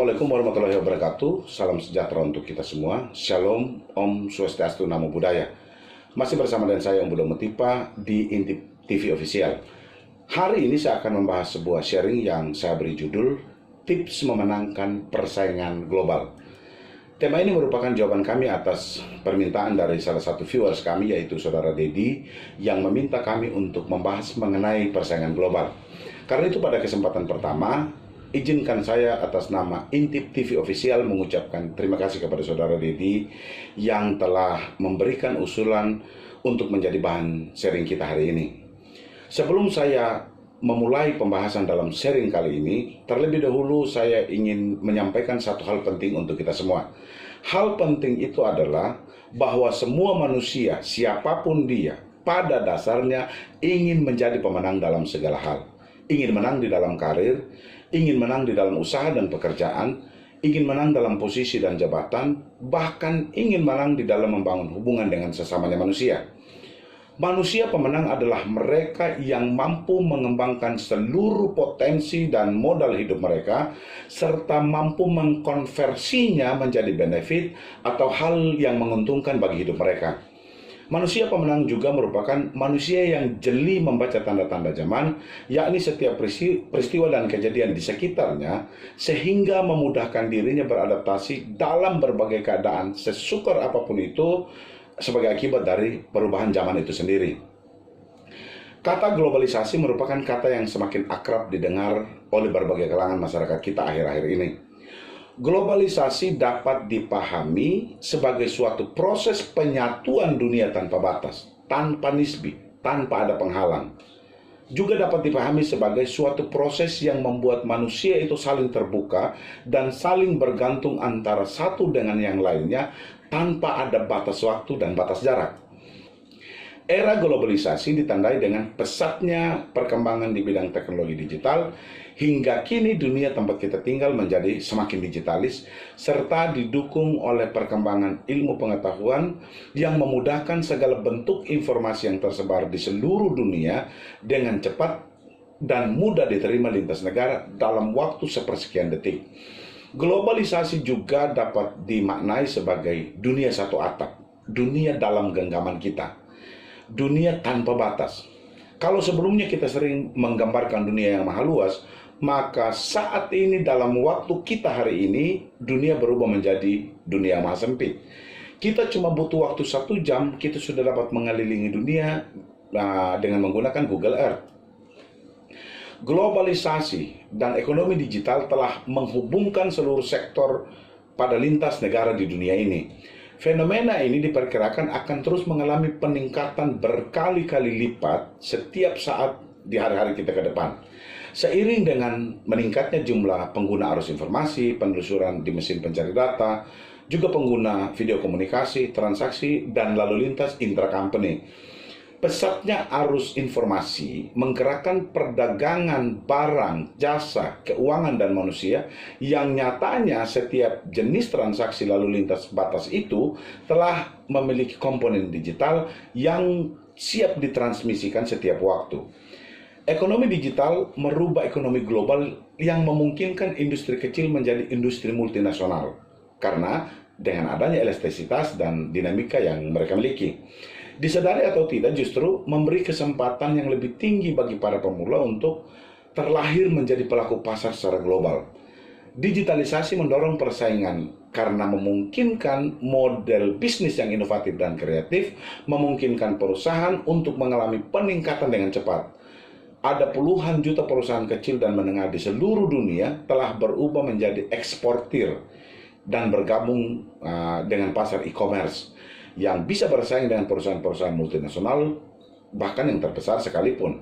Assalamualaikum warahmatullahi wabarakatuh. Salam sejahtera untuk kita semua. Shalom, Om Swastiastu, Namo Buddhaya. Masih bersama dengan saya Om Buddha Mutipa di Intip TV Official. Hari ini saya akan membahas sebuah sharing yang saya beri judul Tips Memenangkan Persaingan Global. Tema ini merupakan jawaban kami atas permintaan dari salah satu viewers kami, yaitu Saudara Dedi, yang meminta kami untuk membahas mengenai persaingan global. Karena itu pada kesempatan pertama, izinkan saya atas nama Intip TV Official mengucapkan terima kasih kepada Saudara Dedi yang telah memberikan usulan untuk menjadi bahan sharing kita hari ini. Sebelum saya memulai pembahasan dalam sharing kali ini, terlebih dahulu saya ingin menyampaikan satu hal penting untuk kita semua. Hal penting itu adalah bahwa semua manusia, siapapun dia, pada dasarnya ingin menjadi pemenang dalam segala hal. Ingin menang di dalam karir, ingin menang di dalam usaha dan pekerjaan, ingin menang dalam posisi dan jabatan, bahkan ingin menang di dalam membangun hubungan dengan sesamanya manusia. Manusia pemenang adalah mereka yang mampu mengembangkan seluruh potensi dan modal hidup mereka, serta mampu mengkonversinya menjadi benefit atau hal yang menguntungkan bagi hidup mereka. Manusia pemenang juga merupakan manusia yang jeli membaca tanda-tanda zaman, yakni setiap peristiwa dan kejadian di sekitarnya, sehingga memudahkan dirinya beradaptasi dalam berbagai keadaan sesukar apapun itu sebagai akibat dari perubahan zaman itu sendiri. Kata globalisasi merupakan kata yang semakin akrab didengar oleh berbagai kalangan masyarakat kita akhir-akhir ini. Globalisasi dapat dipahami sebagai suatu proses penyatuan dunia tanpa batas, tanpa nisbi, tanpa ada penghalang. Juga dapat dipahami sebagai suatu proses yang membuat manusia itu saling terbuka dan saling bergantung antara satu dengan yang lainnya tanpa ada batas waktu dan batas jarak. Era globalisasi ditandai dengan pesatnya perkembangan di bidang teknologi digital, hingga kini dunia tempat kita tinggal menjadi semakin digitalis, serta didukung oleh perkembangan ilmu pengetahuan yang memudahkan segala bentuk informasi yang tersebar di seluruh dunia dengan cepat dan mudah diterima lintas negara dalam waktu sepersekian detik. Globalisasi juga dapat dimaknai sebagai dunia satu atap, dunia dalam genggaman kita, dunia tanpa batas. Kalau sebelumnya kita sering menggambarkan dunia yang maha luas, maka saat ini dalam waktu kita hari ini, dunia berubah menjadi dunia yang maha sempit. Kita cuma butuh waktu 1 jam, kita sudah dapat mengelilingi dunia dengan menggunakan Google Earth. Globalisasi dan ekonomi digital telah menghubungkan seluruh sektor pada lintas negara di dunia ini. Fenomena ini diperkirakan akan terus mengalami peningkatan berkali-kali lipat setiap saat di hari-hari kita ke depan. Seiring dengan meningkatnya jumlah pengguna arus informasi, penelusuran di mesin pencari data, juga pengguna video komunikasi, transaksi, dan lalu lintas intra-company. Pesatnya arus informasi menggerakkan perdagangan barang, jasa, keuangan, dan manusia yang nyatanya setiap jenis transaksi lalu lintas batas itu telah memiliki komponen digital yang siap ditransmisikan setiap waktu. Ekonomi digital merubah ekonomi global yang memungkinkan industri kecil menjadi industri multinasional karena dengan adanya elastisitas dan dinamika yang mereka miliki. Disadari atau tidak, justru memberi kesempatan yang lebih tinggi bagi para pemula untuk terlahir menjadi pelaku pasar secara global. Digitalisasi mendorong persaingan karena memungkinkan model bisnis yang inovatif dan kreatif, memungkinkan perusahaan untuk mengalami peningkatan dengan cepat. Ada puluhan juta perusahaan kecil dan menengah di seluruh dunia telah berubah menjadi eksportir dan bergabung dengan pasar e-commerce yang bisa bersaing dengan perusahaan-perusahaan multinasional, bahkan yang terbesar sekalipun.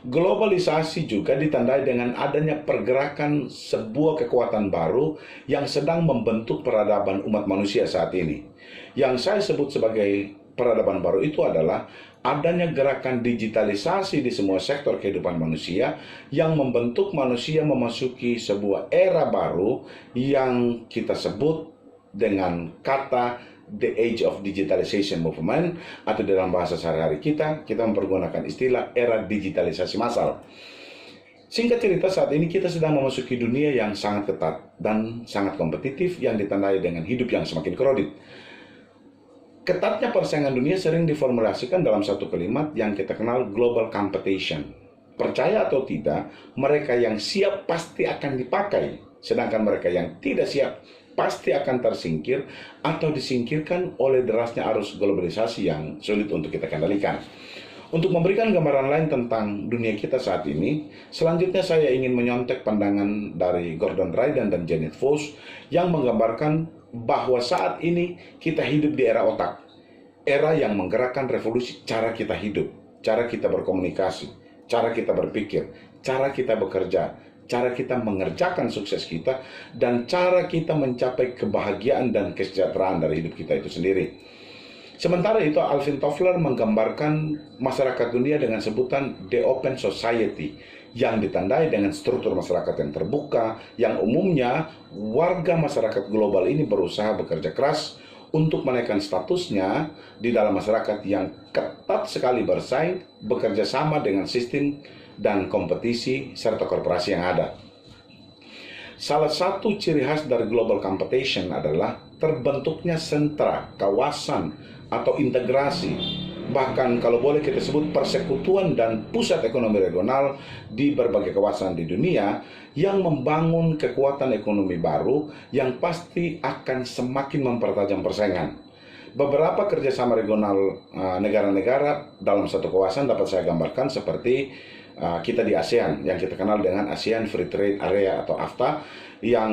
Globalisasi juga ditandai dengan adanya pergerakan sebuah kekuatan baru yang sedang membentuk peradaban umat manusia saat ini. Yang saya sebut sebagai peradaban baru itu adalah adanya gerakan digitalisasi di semua sektor kehidupan manusia yang membentuk manusia memasuki sebuah era baru yang kita sebut dengan kata The Age of Digitalization Movement, atau dalam bahasa sehari-hari kita mempergunakan istilah era digitalisasi massal. Singkat cerita, saat ini kita sedang memasuki dunia yang sangat ketat dan sangat kompetitif yang ditandai dengan hidup yang semakin kredit. Ketatnya persaingan dunia sering diformulasikan dalam satu kalimat yang kita kenal global competition. Percaya atau tidak, mereka yang siap pasti akan dipakai, sedangkan mereka yang tidak siap pasti akan tersingkir atau disingkirkan oleh derasnya arus globalisasi yang sulit untuk kita kendalikan. Untuk memberikan gambaran lain tentang dunia kita saat ini, selanjutnya saya ingin menyontek pandangan dari Gordon Raydan dan Janet Foss yang menggambarkan bahwa saat ini kita hidup di era otak, era yang menggerakkan revolusi cara kita hidup, cara kita berkomunikasi, cara kita berpikir, cara kita bekerja, cara kita mengerjakan sukses kita, dan cara kita mencapai kebahagiaan dan kesejahteraan dari hidup kita itu sendiri. Sementara itu, Alvin Toffler menggambarkan masyarakat dunia dengan sebutan The Open Society yang ditandai dengan struktur masyarakat yang terbuka, yang umumnya warga masyarakat global ini berusaha bekerja keras untuk menaikkan statusnya di dalam masyarakat yang ketat sekali bersaing, bekerja sama dengan sistem dan kompetisi serta korporasi yang ada. Salah satu ciri khas dari global competition adalah terbentuknya sentra, kawasan, atau integrasi, bahkan kalau boleh kita sebut persekutuan dan pusat ekonomi regional di berbagai kawasan di dunia yang membangun kekuatan ekonomi baru yang pasti akan semakin mempertajam persaingan. Beberapa kerjasama regional negara-negara dalam satu kawasan dapat saya gambarkan seperti kita di ASEAN, yang kita kenal dengan ASEAN Free Trade Area atau AFTA, yang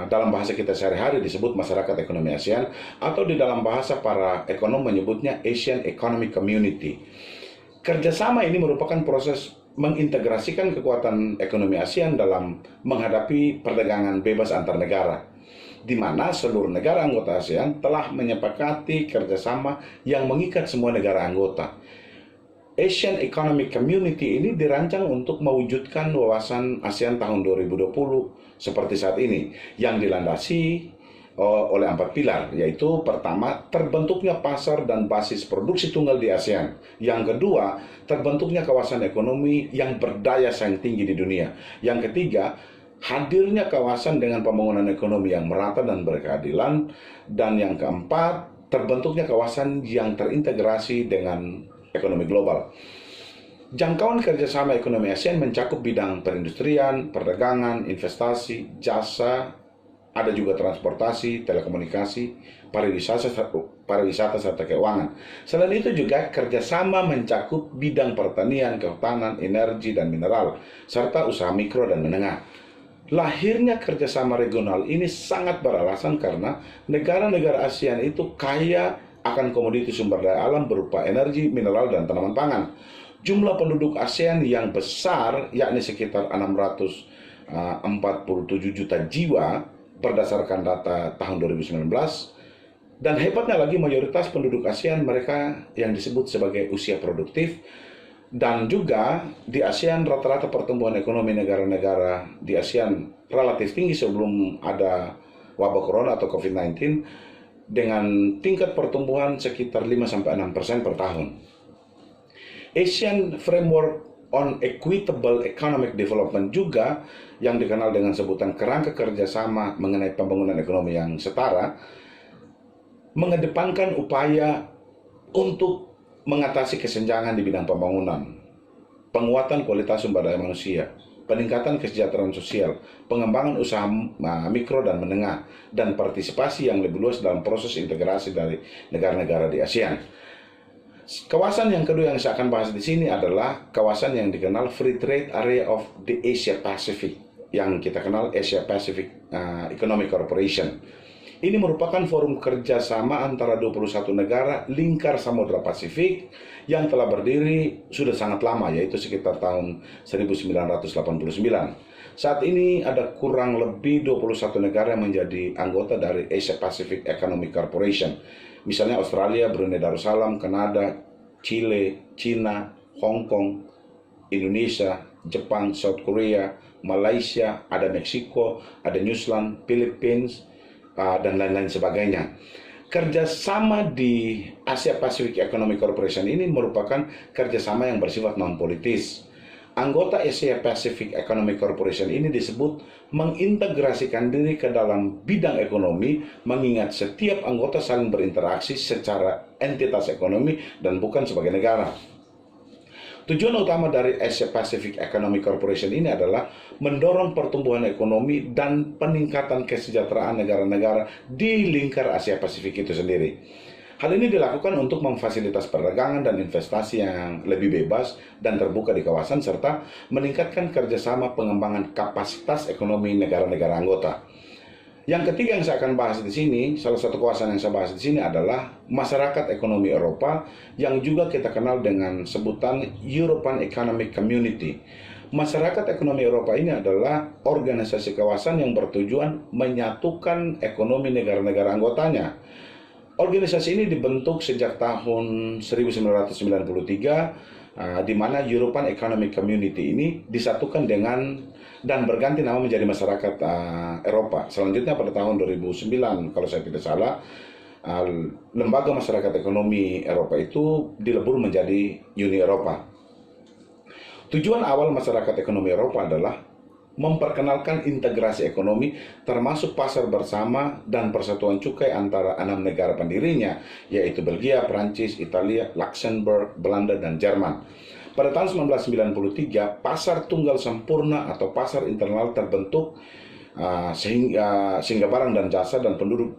dalam bahasa kita sehari-hari disebut masyarakat ekonomi ASEAN, atau di dalam bahasa para ekonom menyebutnya Asian Economic Community. Kerjasama ini merupakan proses mengintegrasikan kekuatan ekonomi ASEAN dalam menghadapi perdagangan bebas antar negara, di mana seluruh negara anggota ASEAN telah menyepakati kerjasama yang mengikat semua negara anggota. Asian Economic Community ini dirancang untuk mewujudkan wawasan ASEAN tahun 2020 seperti saat ini, yang dilandasi oleh 4 pilar, yaitu pertama, terbentuknya pasar dan basis produksi tunggal di ASEAN. Yang kedua, terbentuknya kawasan ekonomi yang berdaya saing tinggi di dunia. Yang ketiga, hadirnya kawasan dengan pembangunan ekonomi yang merata dan berkeadilan. Dan yang keempat, terbentuknya kawasan yang terintegrasi dengan ekonomi global. Jangkauan kerjasama ekonomi ASEAN mencakup bidang perindustrian, perdagangan, investasi, jasa, ada juga transportasi, telekomunikasi, pariwisata serta keuangan. Selain itu juga kerjasama mencakup bidang pertanian, kehutanan, energi dan mineral, serta usaha mikro dan menengah. Lahirnya kerjasama regional ini sangat beralasan karena negara-negara ASEAN itu kaya akan komoditi sumber daya alam berupa energi, mineral, dan tanaman pangan. Jumlah penduduk ASEAN yang besar, yakni sekitar 647 juta jiwa berdasarkan data tahun 2019. Dan hebatnya lagi, mayoritas penduduk ASEAN mereka yang disebut sebagai usia produktif. Dan juga di ASEAN rata-rata pertumbuhan ekonomi negara-negara di ASEAN relatif tinggi sebelum ada wabah corona atau COVID-19, dengan tingkat pertumbuhan sekitar 5-6% per tahun. Asian Framework on Equitable Economic Development juga, yang dikenal dengan sebutan kerangka kerjasama mengenai pembangunan ekonomi yang setara, mengedepankan upaya untuk mengatasi kesenjangan di bidang pembangunan, penguatan kualitas sumber daya manusia, peningkatan kesejahteraan sosial, pengembangan usaha mikro dan menengah, dan partisipasi yang lebih luas dalam proses integrasi dari negara-negara di ASEAN. Kawasan yang kedua yang saya akan bahas di sini adalah kawasan yang dikenal Free Trade Area of the Asia Pacific, yang kita kenal Asia Pacific Economic Corporation. Ini merupakan forum kerjasama antara 21 negara lingkar Samudra Pasifik yang telah berdiri sudah sangat lama, yaitu sekitar tahun 1989. Saat ini ada kurang lebih 21 negara yang menjadi anggota dari Asia Pacific Economic Corporation. Misalnya Australia, Brunei Darussalam, Kanada, Chile, China, Hong Kong, Indonesia, Jepang, South Korea, Malaysia, ada Meksiko, ada New Zealand, Philippines, dan lain-lain sebagainya. Kerjasama di Asia Pacific Economic Corporation ini merupakan kerjasama yang bersifat non-politis. anggota Asia Pacific Economic Corporation ini disebut mengintegrasikan diri ke dalam bidang ekonomi, mengingat setiap anggota saling berinteraksi secara entitas ekonomi dan bukan sebagai negara. Tujuan utama dari Asia Pacific Economic Corporation ini adalah mendorong pertumbuhan ekonomi dan peningkatan kesejahteraan negara-negara di lingkar Asia Pasifik itu sendiri. Hal ini dilakukan untuk memfasilitas perdagangan dan investasi yang lebih bebas dan terbuka di kawasan, serta meningkatkan kerjasama pengembangan kapasitas ekonomi negara-negara anggota. Yang ketiga yang saya akan bahas di sini, salah satu kawasan yang saya bahas di sini adalah masyarakat ekonomi Eropa yang juga kita kenal dengan sebutan European Economic Community. Masyarakat ekonomi Eropa ini adalah organisasi kawasan yang bertujuan menyatukan ekonomi negara-negara anggotanya. Organisasi ini dibentuk sejak tahun 1993, di mana European Economic Community ini disatukan dengan dan berganti nama menjadi masyarakat Eropa. Selanjutnya pada tahun 2009, kalau saya tidak salah, lembaga masyarakat ekonomi Eropa itu dilebur menjadi Uni Eropa. Tujuan awal masyarakat ekonomi Eropa adalah memperkenalkan integrasi ekonomi termasuk pasar bersama dan persatuan cukai antara 6 negara pendirinya, yaitu Belgia, Prancis, Italia, Luxembourg, Belanda, dan Jerman. Pada tahun 1993, pasar tunggal sempurna atau pasar internal terbentuk sehingga barang dan jasa dan penduduk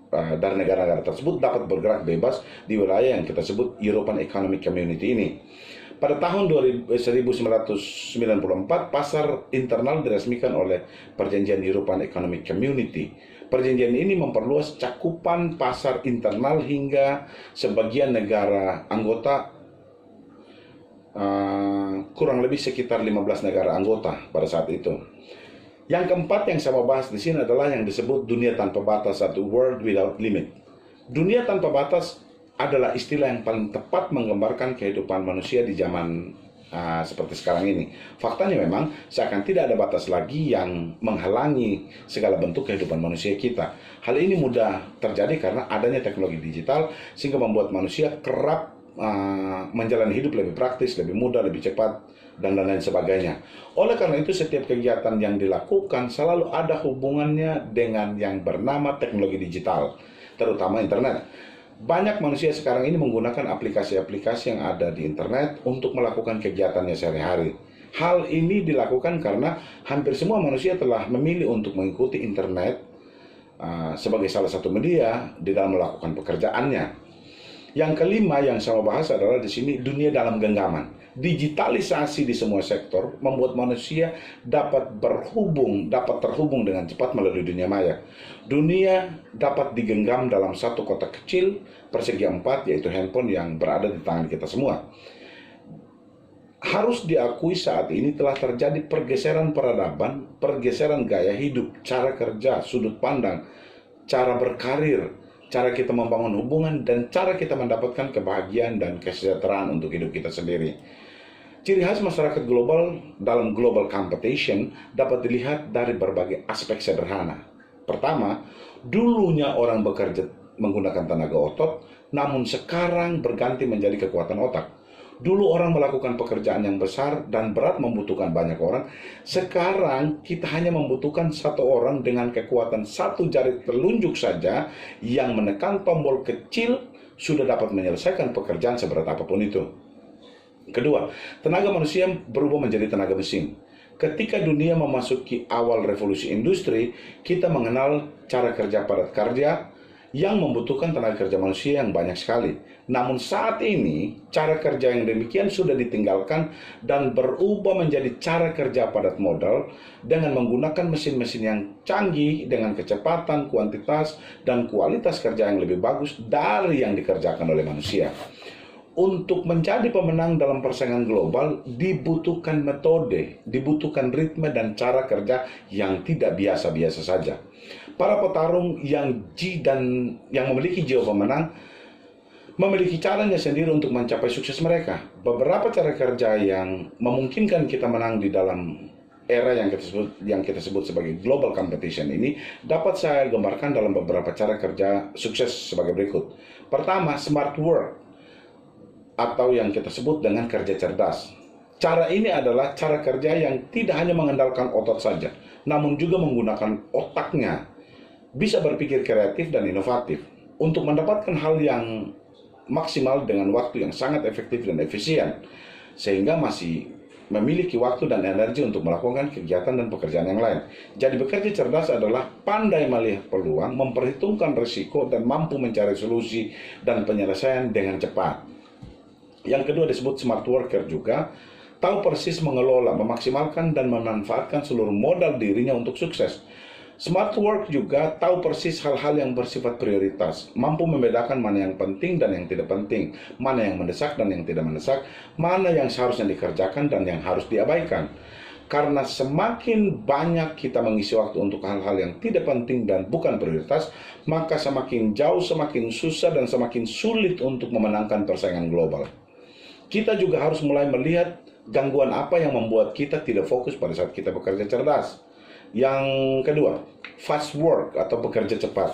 dari negara-negara tersebut dapat bergerak bebas di wilayah yang kita sebut European Economic Community ini. Pada tahun 1994, pasar internal diresmikan oleh Perjanjian European Economic Community. Perjanjian ini memperluas cakupan pasar internal hingga sebagian negara anggota, kurang lebih sekitar 15 negara anggota pada saat itu. Yang keempat yang saya mau bahas di sini adalah yang disebut dunia tanpa batas atau world without limit. Dunia tanpa batas adalah istilah yang paling tepat menggambarkan kehidupan manusia di zaman seperti sekarang ini. Faktanya memang seakan tidak ada batas lagi yang menghalangi segala bentuk kehidupan manusia kita. Hal ini mudah terjadi karena adanya teknologi digital sehingga membuat manusia kerap menjalani hidup lebih praktis, lebih mudah, lebih cepat, dan lain-lain sebagainya. Oleh karena itu, setiap kegiatan yang dilakukan selalu ada hubungannya dengan yang bernama teknologi digital, terutama internet. Banyak manusia sekarang ini menggunakan aplikasi-aplikasi yang ada di internet untuk melakukan kegiatannya sehari-hari. Hal ini dilakukan karena hampir semua manusia telah memilih untuk mengikuti internet sebagai salah satu media di dalam melakukan pekerjaannya. Yang kelima yang saya mau bahas adalah di sini dunia dalam genggaman. Digitalisasi di semua sektor membuat manusia dapat terhubung dengan cepat melalui dunia maya. Dunia dapat digenggam dalam satu kotak kecil persegi 4, yaitu handphone yang berada di tangan kita semua. Harus diakui saat ini telah terjadi pergeseran peradaban, pergeseran gaya hidup, cara kerja, sudut pandang, cara berkarir, cara kita membangun hubungan, dan cara kita mendapatkan kebahagiaan dan kesejahteraan untuk hidup kita sendiri. Ciri khas masyarakat global dalam global competition dapat dilihat dari berbagai aspek sederhana. Pertama, dulunya orang bekerja menggunakan tenaga otot, namun sekarang berganti menjadi kekuatan otak. Dulu orang melakukan pekerjaan yang besar dan berat membutuhkan banyak orang. Sekarang kita hanya membutuhkan satu orang dengan kekuatan satu jari telunjuk saja yang menekan tombol kecil sudah dapat menyelesaikan pekerjaan seberat apapun itu. Kedua, tenaga manusia berubah menjadi tenaga mesin. Ketika dunia memasuki awal revolusi industri, kita mengenal cara kerja padat karya yang membutuhkan tenaga kerja manusia yang banyak sekali. Namun saat ini, cara kerja yang demikian sudah ditinggalkan dan berubah menjadi cara kerja padat modal dengan menggunakan mesin-mesin yang canggih dengan kecepatan, kuantitas, dan kualitas kerja yang lebih bagus dari yang dikerjakan oleh manusia. Untuk menjadi pemenang dalam persaingan global dibutuhkan metode, dibutuhkan ritme dan cara kerja yang tidak biasa-biasa saja. Para petarung yang memiliki jiwa pemenang memiliki caranya sendiri untuk mencapai sukses mereka. Beberapa cara kerja yang memungkinkan kita menang di dalam era yang kita sebut sebagai global competition ini dapat saya gambarkan dalam beberapa cara kerja sukses sebagai berikut. Pertama, smart work, atau yang kita sebut dengan kerja cerdas. Cara ini adalah cara kerja yang tidak hanya mengandalkan otot saja, namun juga menggunakan otaknya, bisa berpikir kreatif dan inovatif untuk mendapatkan hal yang maksimal dengan waktu yang sangat efektif dan efisien, sehingga masih memiliki waktu dan energi untuk melakukan kegiatan dan pekerjaan yang lain. Jadi bekerja cerdas adalah pandai melihat peluang, memperhitungkan risiko, dan mampu mencari solusi dan penyelesaian dengan cepat. Yang kedua disebut smart worker juga, tahu persis mengelola, memaksimalkan, dan memanfaatkan seluruh modal dirinya untuk sukses. Smart work juga tahu persis hal-hal yang bersifat prioritas, mampu membedakan mana yang penting dan yang tidak penting, mana yang mendesak dan yang tidak mendesak, mana yang seharusnya dikerjakan dan yang harus diabaikan. Karena semakin banyak kita mengisi waktu untuk hal-hal yang tidak penting dan bukan prioritas, maka semakin jauh, semakin susah, dan semakin sulit untuk memenangkan persaingan global. Kita juga harus mulai melihat gangguan apa yang membuat kita tidak fokus pada saat kita bekerja cerdas. Yang kedua, fast work atau bekerja cepat.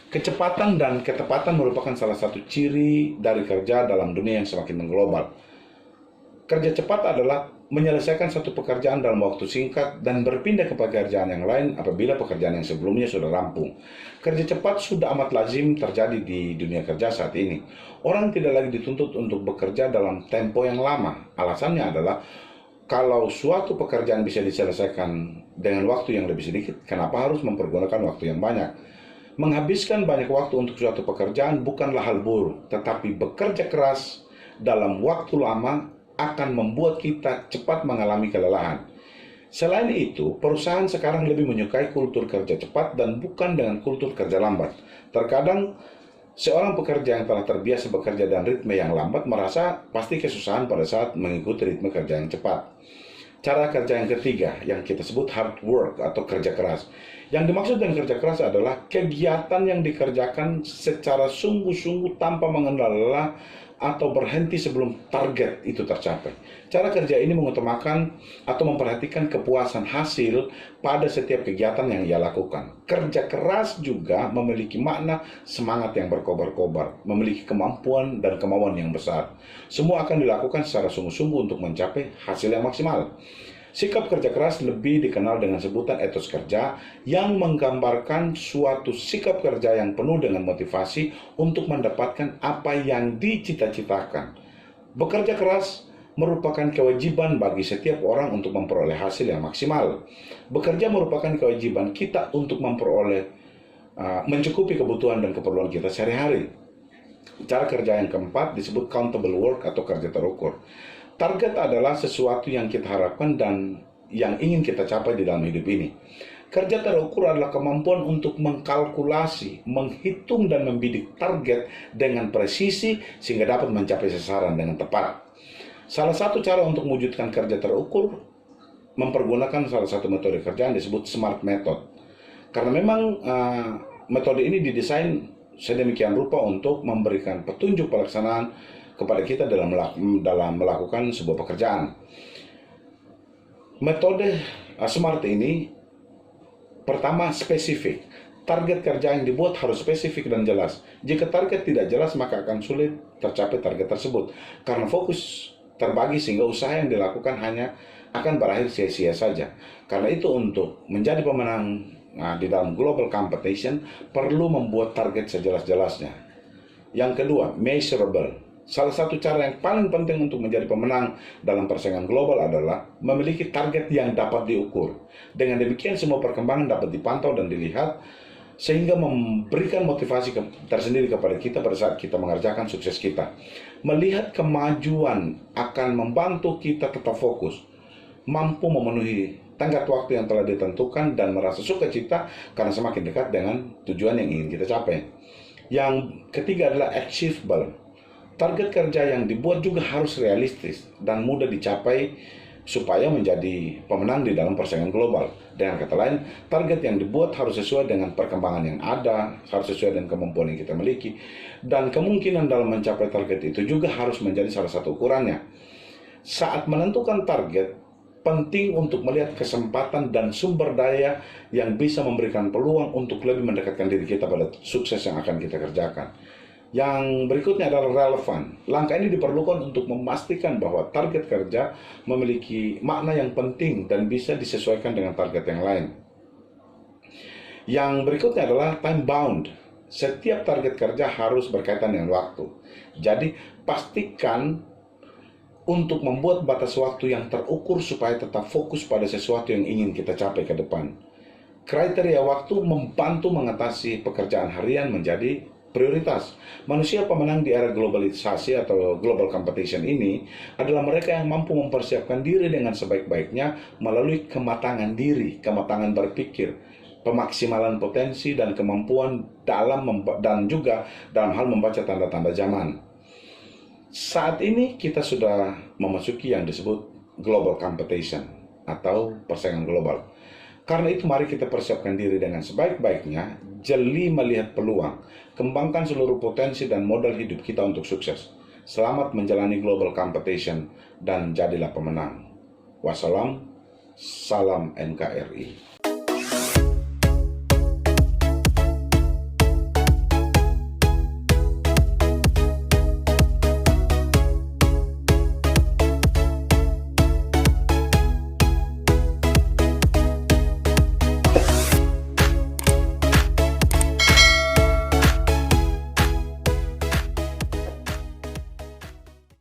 Kecepatan dan ketepatan merupakan salah satu ciri dari kerja dalam dunia yang semakin mengglobal. Kerja cepat adalah menyelesaikan satu pekerjaan dalam waktu singkat dan berpindah ke pekerjaan yang lain apabila pekerjaan yang sebelumnya sudah rampung. Kerja cepat sudah amat lazim terjadi di dunia kerja saat ini. Orang tidak lagi dituntut untuk bekerja dalam tempo yang lama. Alasannya adalah kalau suatu pekerjaan bisa diselesaikan dengan waktu yang lebih sedikit, kenapa harus mempergunakan waktu yang banyak? Menghabiskan banyak waktu untuk suatu pekerjaan bukanlah hal buruk, tetapi bekerja keras dalam waktu lama akan membuat kita cepat mengalami kelelahan. Selain itu, perusahaan sekarang lebih menyukai kultur kerja cepat dan bukan dengan kultur kerja lambat. Terkadang, seorang pekerja yang telah terbiasa bekerja dan ritme yang lambat merasa pasti kesusahan pada saat mengikuti ritme kerja yang cepat. Cara kerja yang ketiga, yang kita sebut hard work atau kerja keras. Yang dimaksud dengan kerja keras adalah kegiatan yang dikerjakan secara sungguh-sungguh tanpa mengenal lelah atau berhenti sebelum target itu tercapai. Cara kerja ini mengutamakan atau memperhatikan kepuasan hasil pada setiap kegiatan yang ia lakukan. Kerja keras juga memiliki makna semangat yang berkobar-kobar, memiliki kemampuan dan kemauan yang besar. Semua akan dilakukan secara sungguh-sungguh untuk mencapai hasil yang maksimal. Sikap kerja keras lebih dikenal dengan sebutan etos kerja yang menggambarkan suatu sikap kerja yang penuh dengan motivasi untuk mendapatkan apa yang dicita-citakan. Bekerja keras merupakan kewajiban bagi setiap orang untuk memperoleh hasil yang maksimal. Bekerja merupakan kewajiban kita untuk mencukupi kebutuhan dan keperluan kita sehari-hari. Cara kerja yang keempat disebut countable work atau kerja terukur. Target adalah sesuatu yang kita harapkan dan yang ingin kita capai di dalam hidup ini. Kerja terukur adalah kemampuan untuk mengkalkulasi, menghitung, dan membidik target dengan presisi sehingga dapat mencapai sasaran dengan tepat. Salah satu cara untuk mewujudkan kerja terukur mempergunakan salah satu metode kerja yang disebut SMART method. Karena memang metode ini didesain sedemikian rupa untuk memberikan petunjuk pelaksanaan kepada kita dalam melakukan sebuah pekerjaan. Metode SMART ini pertama spesifik. Target kerja yang dibuat harus spesifik dan jelas. Jika target tidak jelas, maka akan sulit tercapai target tersebut. Karena fokus terbagi sehingga usaha yang dilakukan hanya akan berakhir sia-sia saja. Karena itu untuk menjadi pemenang di dalam global competition perlu membuat target sejelas-jelasnya. Yang kedua, measurable. Salah satu cara yang paling penting untuk menjadi pemenang dalam persaingan global adalah memiliki target yang dapat diukur. Dengan demikian semua perkembangan dapat dipantau dan dilihat sehingga memberikan motivasi tersendiri kepada kita pada saat kita mengerjakan sukses kita. Melihat kemajuan akan membantu kita tetap fokus, mampu memenuhi tenggat waktu yang telah ditentukan dan merasa sukacita karena semakin dekat dengan tujuan yang ingin kita capai. Yang ketiga adalah achievable. Target kerja yang dibuat juga harus realistis dan mudah dicapai supaya menjadi pemenang di dalam persaingan global. Dengan kata lain, target yang dibuat harus sesuai dengan perkembangan yang ada, harus sesuai dengan kemampuan yang kita miliki, dan kemungkinan dalam mencapai target itu juga harus menjadi salah satu ukurannya. Saat menentukan target, penting untuk melihat kesempatan dan sumber daya yang bisa memberikan peluang untuk lebih mendekatkan diri kita pada sukses yang akan kita kerjakan. Yang berikutnya adalah relevan. Langkah ini diperlukan untuk memastikan bahwa target kerja memiliki makna yang penting dan bisa disesuaikan dengan target yang lain. Yang berikutnya adalah time bound. Setiap target kerja harus berkaitan dengan waktu. Jadi, pastikan untuk membuat batas waktu yang terukur supaya tetap fokus pada sesuatu yang ingin kita capai ke depan. Kriteria waktu membantu mengatasi pekerjaan harian menjadi prioritas. Manusia pemenang di era globalisasi atau global competition ini adalah mereka yang mampu mempersiapkan diri dengan sebaik-baiknya melalui kematangan diri, kematangan berpikir, pemaksimalan potensi dan kemampuan dan juga dalam hal membaca tanda-tanda zaman. Saat ini kita sudah memasuki yang disebut global competition atau persaingan global. Karena itu mari kita persiapkan diri dengan sebaik-baiknya, jeli melihat peluang, kembangkan seluruh potensi dan modal hidup kita untuk sukses. Selamat menjalani global competition dan jadilah pemenang. Wassalam, salam NKRI.